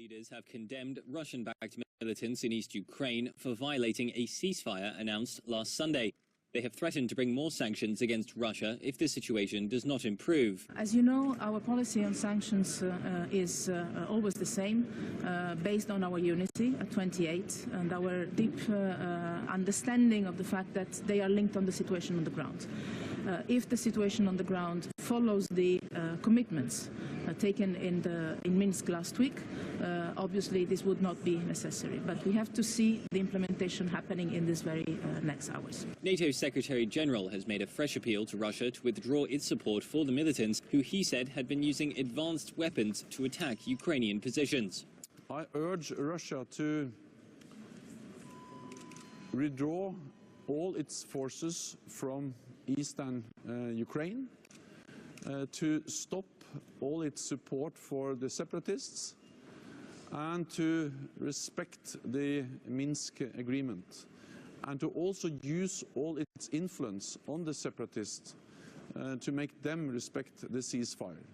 Leaders have condemned Russian-backed militants in East Ukraine for violating a ceasefire announced last Sunday. They have threatened to bring more sanctions against Russia if the situation does not improve. As you know, our policy on sanctions is always the same, based on our unity at 28 and our deep understanding of the fact that they are linked on the situation on the ground. If the situation on the ground follows the commitments taken in Minsk last week, obviously this would not be necessary. But we have to see the implementation happening in these very next hours. NATO Secretary General has made a fresh appeal to Russia to withdraw its support for the militants, who he said had been using advanced weapons to attack Ukrainian positions. I urge Russia to withdraw all its forces from eastern Ukraine, to stop all its support for the separatists, and to respect the Minsk agreement, and to also use all its influence on the separatists to make them respect the ceasefire.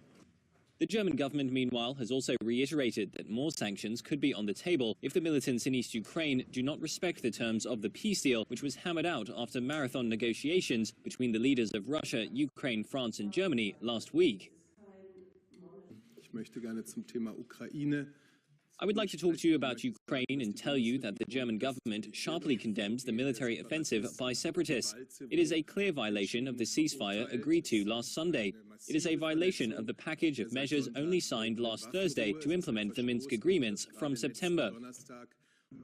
The German government, meanwhile, has also reiterated that more sanctions could be on the table if the militants in East Ukraine do not respect the terms of the peace deal, which was hammered out after marathon negotiations between the leaders of Russia, Ukraine, France and Germany last week. Ich möchte gerne zum Thema Ukraine. I would like to talk to you about Ukraine and tell you that the German government sharply condemns the military offensive by separatists. It is a clear violation of the ceasefire agreed to last Sunday. It is a violation of the package of measures only signed last Thursday to implement the Minsk agreements from September.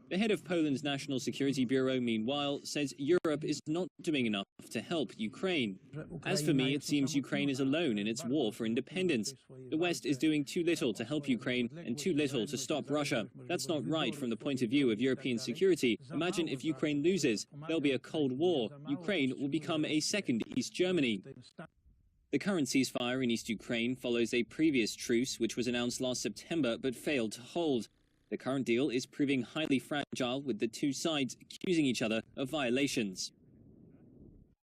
The head of Poland's National Security Bureau, meanwhile, says Europe is not doing enough to help Ukraine. As for me, it seems Ukraine is alone in its war for independence. The West is doing too little to help Ukraine and too little to stop Russia. That's not right from the point of view of European security. Imagine if Ukraine loses, there'll be a Cold War. Ukraine will become a second East Germany. The current ceasefire in East Ukraine follows a previous truce which was announced last September but failed to hold. The current deal is proving highly fragile, with the two sides accusing each other of violations.